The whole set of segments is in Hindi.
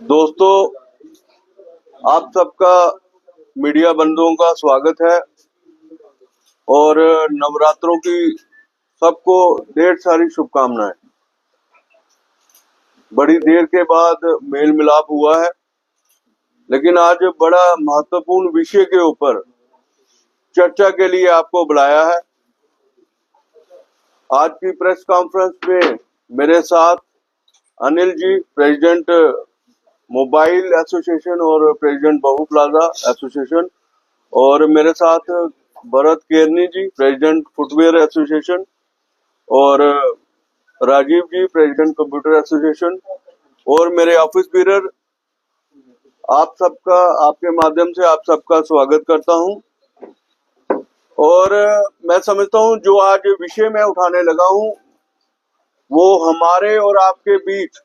दोस्तों, आप सबका मीडिया बंधुओं का स्वागत है और नवरात्रों की सबको ढेर सारी शुभकामनाएं। बड़ी देर के बाद मेल मिलाप हुआ है, लेकिन आज बड़ा महत्वपूर्ण विषय के ऊपर चर्चा के लिए आपको बुलाया है। आज की प्रेस कॉन्फ्रेंस में मेरे साथ Anil ji, president mobile association और प्रेसिडेंट बहु प्लाजा एसोसिएशन, और मेरे साथ भरत केरनी जी, प्रेसिडेंट फुटवेयर एसोसिएशन, और राजीव जी, प्रेसिडेंट कंप्यूटर एसोसिएशन, और मेरे ऑफिस बीरर। आप सबका, आपके माध्यम से आप सबका स्वागत करता हूं। और मैं समझता हूं जो आज विषय मैं उठाने लगा हूं वो हमारे और आपके बीच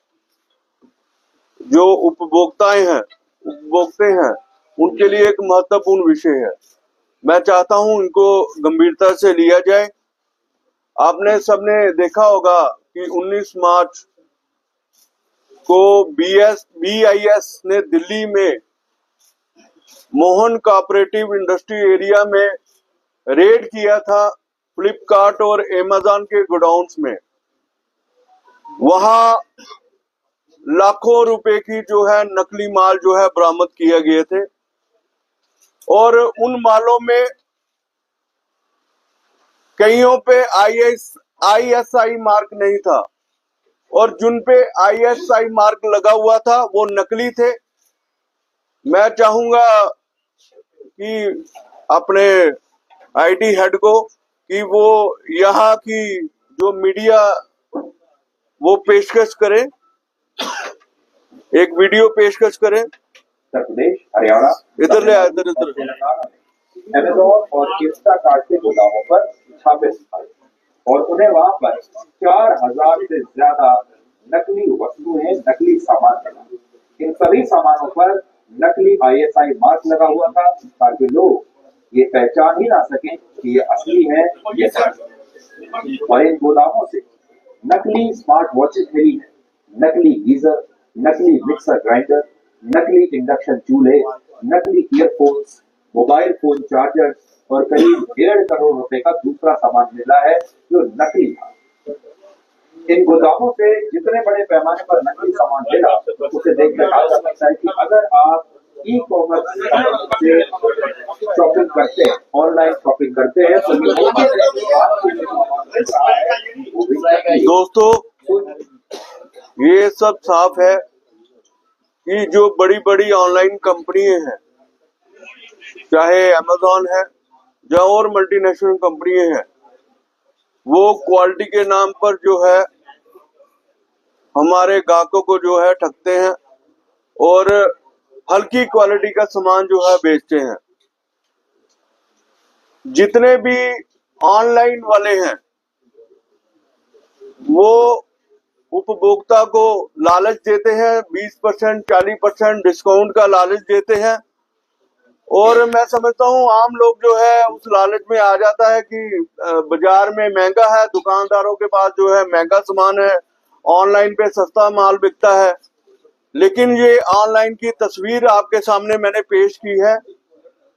जो उपभोक्ताएं हैं, उपभोक्ता हैं, उनके लिए एक महत्वपूर्ण विषय है। मैं चाहता हूं इनको गंभीरता से लिया जाए। आपने सबने देखा होगा कि 19 मार्च को BIS ने दिल्ली में मोहन कोऑपरेटिव इंडस्ट्री एरिया में रेड किया था, फ्लिपकार्ट और अमेज़न के गोडाउन्स में। वहां लाखों रुपए की जो है नकली माल जो है बरामद किए गए थे, और उन मालों में कईयों पे ISI मार्क नहीं था, और जिन पे ISI मार्क लगा हुआ था वो नकली थे। मैं चाहूंगा कि अपने IT हेड को कि वो यहाँ की जो मीडिया वो पेशकश करे, एक वीडियो पेशकश करें। उत्तर प्रदेश, हरियाणा, इधर ले, इधर इधर। अमेज़न और इंस्टाकार्ट के गोदामों पर छापे मारे और उन्हें वहां पर 4000 से ज्यादा नकली वस्तुएं, नकली सामान मिला। इन सभी सामानों पर नकली ISI मार्क लगा हुआ था, ताकि लोग ये पहचान ही ना सकें कि ये असली है ये नकली। और इन गोदामों से नकली स्मार्ट वॉचेस मिली है, नकली गीजर, नकली मिक्सर ग्राइंडर, नकली इंडक्शन चूल्हे, नकली ईयरफोन्स, मोबाइल फोन चार्जर और करीब 1.5 करोड़ रुपए का दूसरा सामान मिला है जो नकली था। इन गोदामों से जितने बड़े पैमाने पर नकली सामान मिला उसे देखकर कहा जा सकता है कि अगर आप ई-कॉमर्स से शॉपिंग करते हैं, ऑनलाइन शॉपिंग करते हैं, तो दोस्तों, ये सब साफ है कि जो बड़ी बड़ी ऑनलाइन कंपनियां हैं, चाहे अमेज़न है या और मल्टीनेशनल कंपनियां हैं, वो क्वालिटी के नाम पर जो है हमारे ग्राहकों को जो है ठगते हैं और हल्की क्वालिटी का सामान जो है बेचते हैं। जितने भी ऑनलाइन वाले हैं वो उपभोक्ता को लालच देते हैं, 20%, 40% डिस्काउंट का लालच देते हैं, और मैं समझता हूँ आम लोग जो है उस लालच में आ जाता है कि बाजार में महंगा है, दुकानदारों के पास जो है महंगा सामान है, ऑनलाइन पे सस्ता माल बिकता है। लेकिन ये ऑनलाइन की तस्वीर आपके सामने मैंने पेश की है,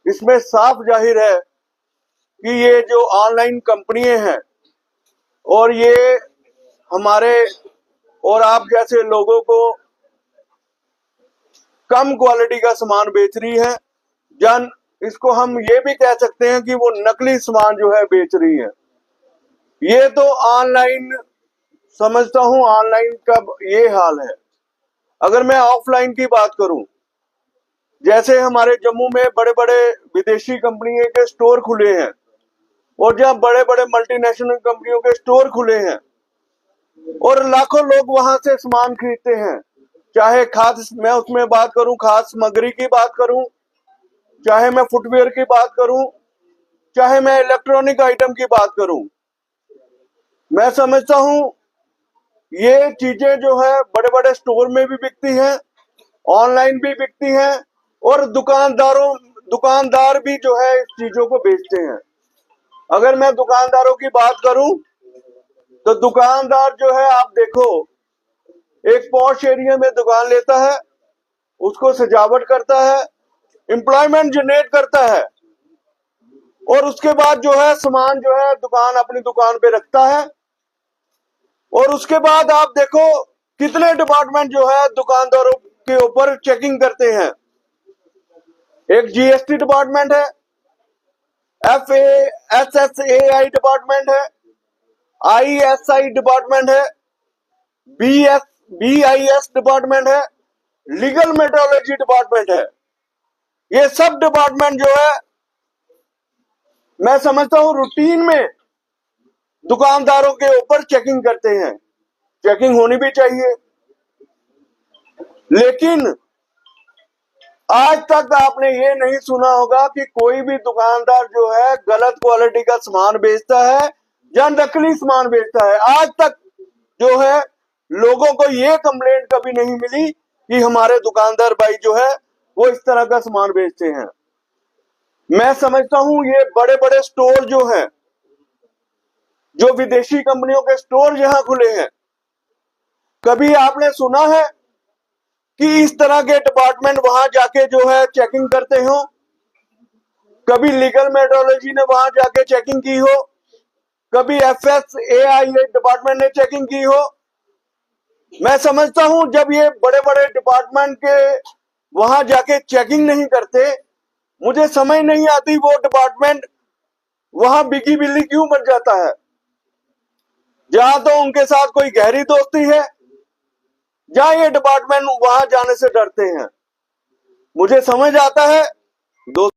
इसमें साफ जाहिर है कि ये जो ऑनलाइन कंपनियां हैं और ये हमारे और आप जैसे लोगों को कम क्वालिटी का सामान बेच रही है। जन इसको हम ये भी कह सकते हैं कि वो नकली सामान जो है बेच रही है। ये तो ऑनलाइन समझता हूं, ऑनलाइन का ये हाल है। अगर मैं ऑफलाइन की बात करूं, जैसे हमारे जम्मू में बड़े बड़े विदेशी कंपनियों के स्टोर खुले हैं और जहां बड़े बड़े मल्टीनेशनल कंपनियों के स्टोर खुले हैं और लाखों लोग वहां से सामान खरीदते हैं, चाहे खाद्य, मैं उसमें बात करूं खाद्य सामग्री की बात करूं, चाहे मैं फुटवेयर की बात करूं, चाहे मैं इलेक्ट्रॉनिक आइटम की बात करूं। मैं समझता हूं ये चीजें जो है बड़े बड़े स्टोर में भी बिकती हैं, ऑनलाइन भी बिकती हैं, और दुकानदार भी जो है इस चीजों को बेचते हैं। अगर मैं दुकानदारों की बात करूं तो दुकानदार जो है, आप देखो, एक पॉश एरिया में दुकान लेता है उसको सजावट करता है, एम्प्लॉयमेंट जनरेट करता है, और उसके बाद जो है सामान जो है दुकान अपनी दुकान पे रखता है। और उसके बाद आप देखो कितने डिपार्टमेंट जो है दुकानदारों के ऊपर चेकिंग करते हैं। एक जीएसटी डिपार्टमेंट है, FASSAI डिपार्टमेंट है, ISI डिपार्टमेंट है, BIS डिपार्टमेंट है, लीगल मेट्रोलॉजी डिपार्टमेंट है। ये सब डिपार्टमेंट जो है मैं समझता हूं रूटीन में दुकानदारों के ऊपर चेकिंग करते हैं। चेकिंग होनी भी चाहिए, लेकिन आज तक आपने ये नहीं सुना होगा कि कोई भी दुकानदार जो है गलत क्वालिटी का सामान बेचता है या नकली सामान बेचता है। आज तक जो है लोगों को ये कंप्लेंट कभी नहीं मिली कि हमारे दुकानदार भाई जो है वो इस तरह का सामान बेचते हैं। मैं समझता हूं ये बड़े बड़े स्टोर जो हैं, जो विदेशी कंपनियों के स्टोर यहां खुले हैं, कभी आपने सुना है कि इस तरह के डिपार्टमेंट वहां जाके जो है चेकिंग करते हो? कभी लीगल मेट्रोलॉजी ने वहां जाके चेकिंग की हो? कभी FSAI डिपार्टमेंट ने चेकिंग की हो? मैं समझता हूं जब ये बड़े बड़े डिपार्टमेंट के वहां जाके चेकिंग नहीं करते, मुझे समझ नहीं आती वो डिपार्टमेंट वहां बिकी बिल्ली क्यों बन जाता है। जहां तो उनके साथ कोई गहरी दोस्ती है, जहां ये डिपार्टमेंट वहां जाने से डरते हैं। मुझे समझ आता है दोस्तों।